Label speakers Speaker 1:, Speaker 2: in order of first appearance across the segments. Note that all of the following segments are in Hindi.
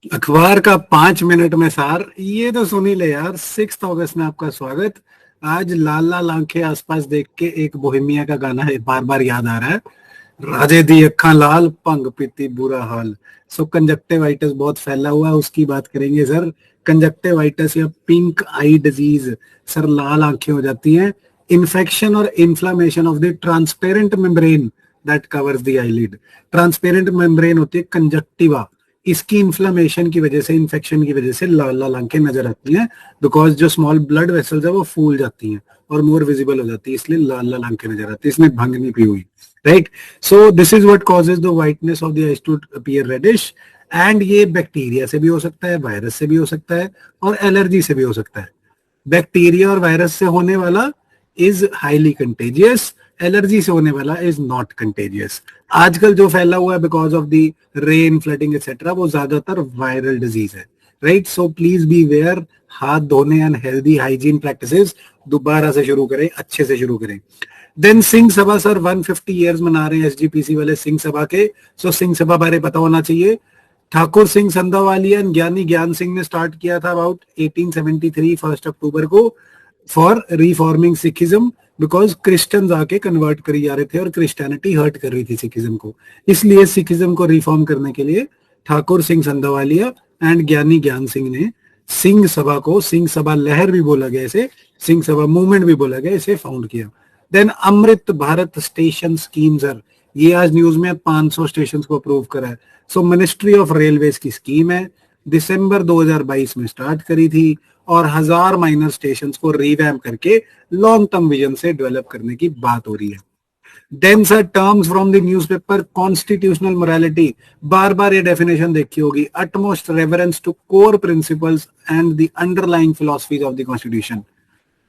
Speaker 1: अखबार का 5 मिनट में सार, ये तो सुन ही ले यार। 6 अगस्त में आपका स्वागत। आज लाल लाल आंखें आसपास देख के एक बोहेमिया का गाना है, बार बार याद आ रहा है। राजे दी अखा लाल, भंग पीती बुरा हाल। सो कंजक्टिवाइटिस बहुत फैला हुआ है, उसकी बात करेंगे सर। कंजक्टिवाइटिस या पिंक आई डिजीज सर, लाल आंखें हो जाती हैं। इन्फेक्शन और inflammation of the transparent membrane that covers the eyelid. Transparent membrane होती है कंजक्टिवा, इसकी इन्फ्लामेशन की वजह से, इन्फेक्शन की वजह से लाल लाल आंखें नजर आती हैं। बिकॉज जो स्मॉल ब्लड वेसल्स है वो फूल जाती हैं और मोर विजिबल हो जाती है, इसलिए लाल लाल आंखें नजर आती है। इसमें भंग नहीं पी हुई, right. So this is what causes the whiteness of the eyes to appear reddish. And ये बैक्टीरिया से भी हो सकता है, वायरस से भी हो सकता है, और एलर्जी से भी हो सकता है। बैक्टीरिया और वायरस से होने वाला इज हाईली कंटेजियस, एलर्जी से होने वाला इज नॉट कंटेजियस। आजकल जो फैला हुआ है because of the rain, flooding etcetera, वो ज्यादातर वायरल डिजीज है, right. So please beware, हाथ धोने एंड हेल्दी हाइजीन प्रैक्टिसेस दोबारा से शुरू करें, अच्छे से शुरू करें। Then Singh Sabha sir 150 years मना रहे हैं एसजीपीसी वाले सिंह सभा के। सो सिंह सभा बारे पता होना चाहिए। ठाकुर सिंह संधावालिया एंड ज्ञानी ज्ञान सिंह ने स्टार्ट किया था अबाउट 1873 1 अक्टूबर को, for reforming Sikhism. Because Christians आके कन्वर्ट करी जा रहे थे और क्रिश्चियनिटी हर्ट कर रही थी सिखिज्म को, इसलिए सिखिज्म को रिफॉर्म करने के लिए ठाकुर सिंह संधावालिया एंड ज्ञानी ज्ञान सिंह ने सिंह सभा को, सिंह सभा लहर भी बोला गया इसे, सिंह सभा मूवमेंट भी बोला गया, इसे फाउंड किया। Then Amrit Bharat station scheme sir, ये आज न्यूज में 500 स्टेशन को अप्रूव करा है। सो मिनिस्ट्री ऑफ रेलवेज की स्कीम है, दिसंबर 2022 में स्टार्ट करी थी, और 1000 माइनर स्टेशंस को रिवैम्प करके लॉन्ग टर्म विजन से डेवलप करने की बात हो रही है। Then sir terms from the newspaper, constitutional morality, बार बार ये डेफिनेशन देखी होगी। Utmost reference to core principles and the underlying philosophies of the constitution.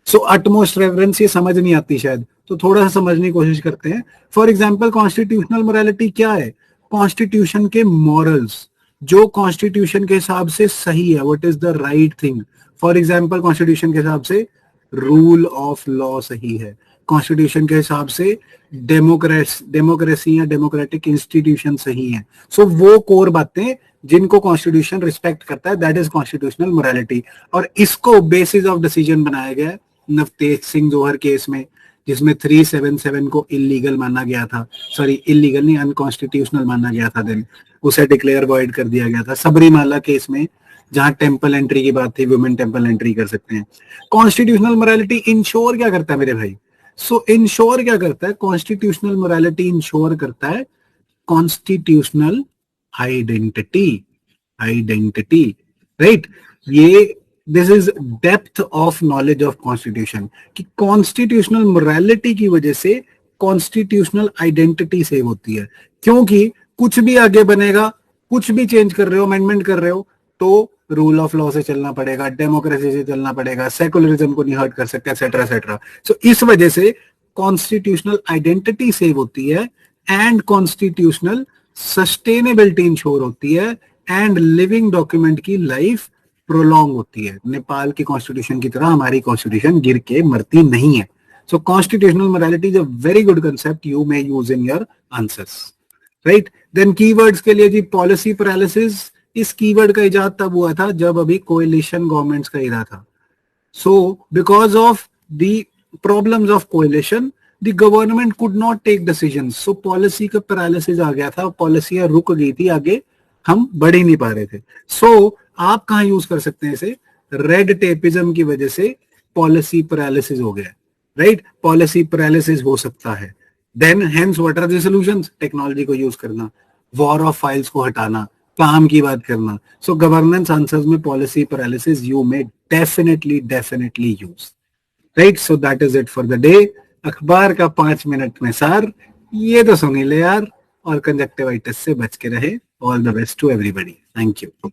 Speaker 1: So utmost reference ये समझ नहीं आती शायद, तो थोड़ा सा समझने की कोशिश करते हैं। फॉर एग्जाम्पल, कॉन्स्टिट्यूशनल मोरालिटी क्या है? कॉन्स्टिट्यूशन के मॉरल्स, जो कॉन्स्टिट्यूशन के हिसाब से सही है, what is the right thing. For example, constitution के हिसाब से रूल ऑफ लॉ सही है, कॉन्स्टिट्यूशन के हिसाब से डेमोक्रेसी या डेमोक्रेटिक इंस्टीट्यूशन सही है। सो वो कोर बातें जिनको कॉन्स्टिट्यूशन रिस्पेक्ट करता है, दैट इज कॉन्स्टिट्यूशनल मोरालिटी। और इसको बेसिस ऑफ डिसीजन बनाया गया है नवतेज सिंह जोहर केस में, जिसमें 377 को इलीगल माना गया था, सॉरी इलीगल नहीं, अनकॉन्स्टिट्यूशनल माना गया था, देन उसे डिक्लेयर वॉइड कर दिया गया था। सबरीमाला केस में जहां टेंपल एंट्री की बात थी, वुमेन टेंपल एंट्री कर सकते हैं। कॉन्स्टिट्यूशनल मोरालिटी इंश्योर क्या करता है मेरे भाई? सो इंश्योर क्या करता है? कॉन्स्टिट्यूशनल मोरालिटी इंश्योर करता है कॉन्स्टिट्यूशनल आइडेंटिटी, आइडेंटिटी, राइट। ये this is depth of knowledge of constitution, कि कॉन्स्टिट्यूशनल मोरालिटी की वजह से कॉन्स्टिट्यूशनल आइडेंटिटी सेव होती है। क्योंकि कुछ भी आगे बनेगा, कुछ भी चेंज कर रहे हो, अमेंडमेंट कर रहे हो, तो रूल ऑफ लॉ से चलना पड़ेगा, डेमोक्रेसी से चलना पड़ेगा, सेकुलरिज्म को नहीं हर्ट कर सकते, एक्सेट्रा एक्सेट्रा। सो इस वजह से कॉन्स्टिट्यूशनल आइडेंटिटी सेव होती है, एंड कॉन्स्टिट्यूशनल सस्टेनेबिलिटी इंश्योर होती है, एंड लिविंग डॉक्यूमेंट की लाइफ प्रोलॉन्ग होती है। नेपाल की कॉन्स्टिट्यूशन की तरह हमारी कॉन्स्टिट्यूशन गिर के मरती नहीं है। So constitutional morality is a very good concept, you may use in your answers, right. Then keywords के लिए जी, पॉलिसी पैरालिसिस, इस कीवर्ड का इजाद तब हुआ था जब अभी कोएलिशन गवर्नमेंट्स का इरा था। So because of the problems of coalition, the government could not take decisions. So policy का पैरालिसिस आ गया था, पॉलिसियां रुक गई थी, आगे हम बढ़ ही नहीं पा रहे थे। सो आप कहां यूज कर सकते हैं इसे? रेड टेपिज्म की वजह से पॉलिसी पैरालिसिस हो गया, राइट। पॉलिसी पैरालिसिस हो सकता है। Then hence what are the solutions? Technology को यूज करना, वॉर ऑफ फाइल्स को हटाना, काम की बात करना। सो गवर्नेंस आंसर्स में policy paralysis you may definitely use, right. So that is it for the day. अखबार का 5 मिनट में सार, ये तो सुन ले यार, और कंजक्टिवाइटिस से बच के रहे। All the best to everybody, thank you.